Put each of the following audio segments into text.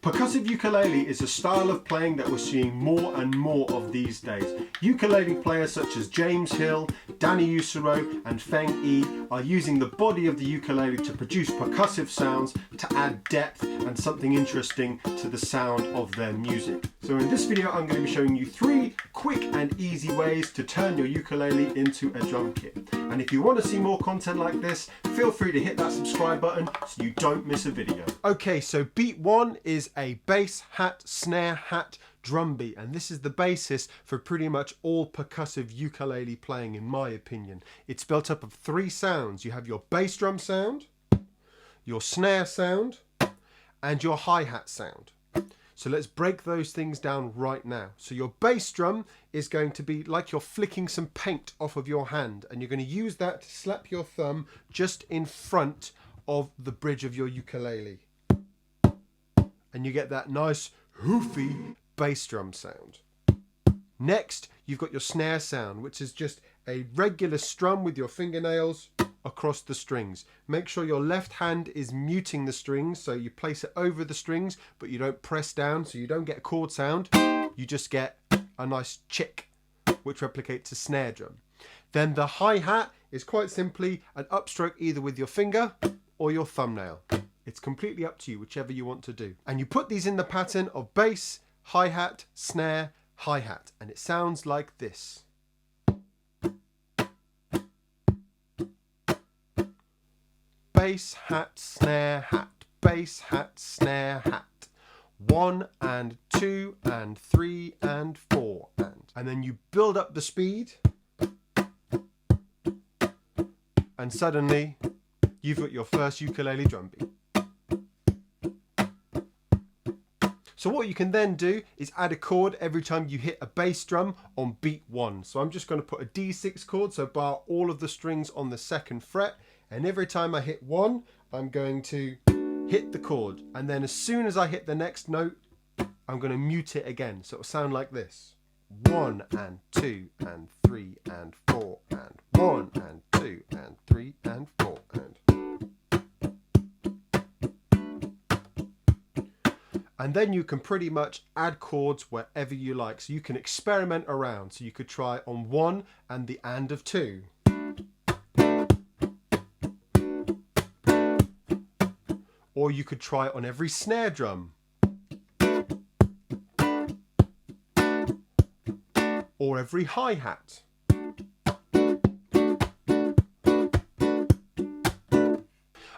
Percussive ukulele is a style of playing that we're seeing more and more of these days. Ukulele players such as James Hill, Danny Usuro and Feng Yi are using the body of the ukulele to produce percussive sounds to add depth and something interesting to the sound of their music. So in this video I'm going to be showing you 3 quick and easy ways to turn your ukulele into a drum kit. And if you want to see more content like this, feel free to hit that subscribe button so you don't miss a video. Okay, so beat 1 is a bass hat, snare hat, drum beat, and this is the basis for pretty much all percussive ukulele playing, in my opinion. It's built up of 3 sounds. You have your bass drum sound, your snare sound, and your hi-hat sound. So let's break those things down right now. So your bass drum is going to be like you're flicking some paint off of your hand, and you're going to use that to slap your thumb just in front of the bridge of your ukulele. And you get that nice hoofy bass drum sound. Next, you've got your snare sound, which is just a regular strum with your fingernails across the strings. Make sure your left hand is muting the strings, so you place it over the strings, but you don't press down, so you don't get a chord sound. You just get a nice chick, which replicates a snare drum. Then the hi-hat is quite simply an upstroke either with your finger or your thumbnail. It's completely up to you, whichever you want to do. And you put these in the pattern of bass, hi-hat, snare, hi-hat, and it sounds like this. Bass, hat, snare, hat, bass, hat, snare, hat. 1 and 2 and 3 and 4 and then you build up the speed, and suddenly you've got your first ukulele drum beat. So what you can then do is add a chord every time you hit a bass drum on beat 1. So I'm just going to put a D6 chord, so bar all of the strings on the 2nd fret, and every time I hit 1 I'm going to hit the chord, and then as soon as I hit the next note I'm going to mute it again, so it'll sound like this. 1 and 2 and 3 and 4 and 1 and 2 and 3 and 4 and then you can pretty much add chords wherever you like, so you can experiment around. So you could try on 1 and the and of 2. Or you could try on every snare drum. Or every hi-hat.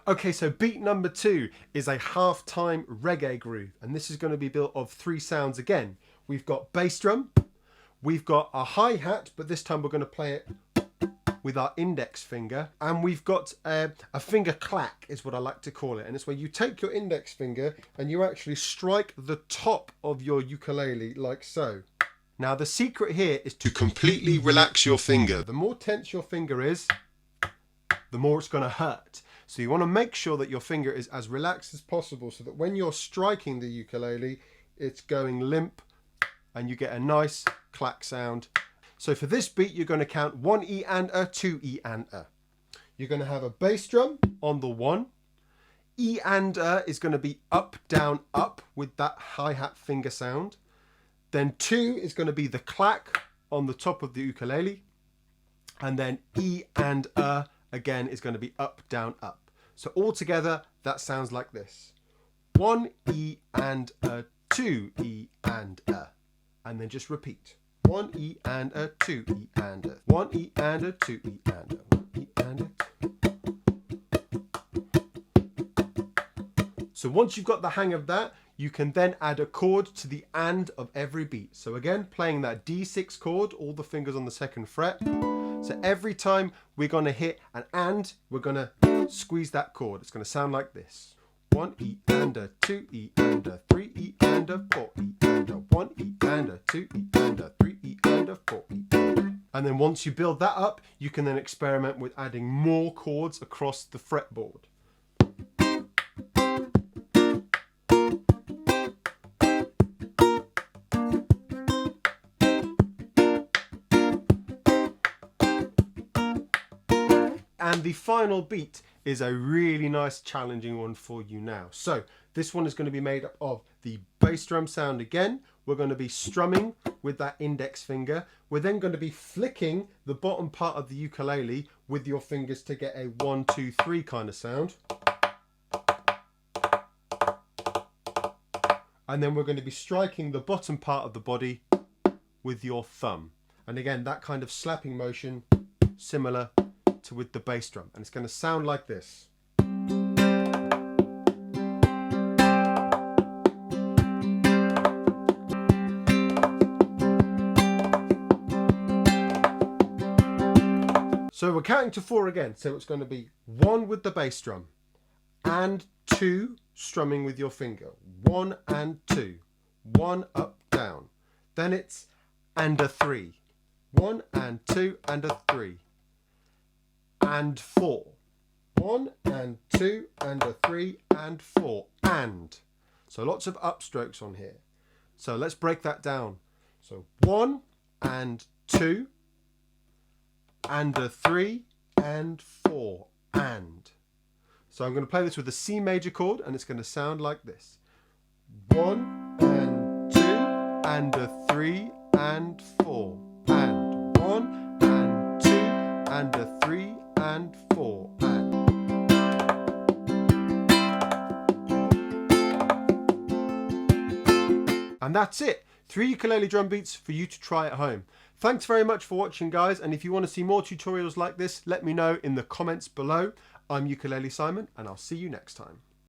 Okay, so beat number 2 is a half-time reggae groove, and this is going to be built of 3 sounds again. We've got bass drum, we've got a hi-hat, but this time we're going to play it with our index finger, and we've got a finger clack is what I like to call it, and it's where you take your index finger and you actually strike the top of your ukulele like so. Now the secret here is to completely relax your finger. The more tense your finger is, the more it's going to hurt. So you want to make sure that your finger is as relaxed as possible, so that when you're striking the ukulele, it's going limp and you get a nice clack sound. So for this beat, you're going to count 1 E and a, 2 E and a. You're going to have a bass drum on the 1. E and a is going to be up, down, up with that hi-hat finger sound. Then 2 is going to be the clack on the top of the ukulele. And then E and a again is going to be up, down, up. So all together, that sounds like this. 1 E and a, 2 E and a. And then just repeat. 1 E and a, 2 E and a. 1 E and a, 2 E and a. 1 E and a. So once you've got the hang of that, you can then add a chord to the and of every beat. So again, playing that D6 chord, all the fingers on the 2nd fret. So every time we're going to hit an and, we're going to squeeze that chord. It's going to sound like this. 1 E and a, 2 E and a, 3 E and a, 4 E and a, 1 E and a, 2 E and a, 3 E and a, 4 E. And then once you build that up, you can then experiment with adding more chords across the fretboard. And the final beat is a really nice challenging one for you now. So this one is going to be made up of the bass drum sound again. We're going to be strumming with that index finger. We're then going to be flicking the bottom part of the ukulele with your fingers to get a 1, 2, 3 kind of sound. And then we're going to be striking the bottom part of the body with your thumb. And again, that kind of slapping motion, similar to with the bass drum. And it's going to sound like this. So we're counting to 4 again. So it's going to be 1 with the bass drum and 2 strumming with your finger. 1 and 2. 1 up, down. Then it's and a 3. 1 and 2 and a 3. And 4. 1 and 2 and a 3 and 4. And. So lots of upstrokes on here. So let's break that down. So 1 and 2 and a 3 and 4 and. So I'm going to play this with a C major chord and it's going to sound like this. 1 and 2 and a 3 and 4 and 1 and 2 and a 3 and 4 and. And that's it. 3 ukulele drum beats for you to try at home. Thanks very much for watching, guys, and if you want to see more tutorials like this, let me know in the comments below. I'm Ukulele Simon, and I'll see you next time.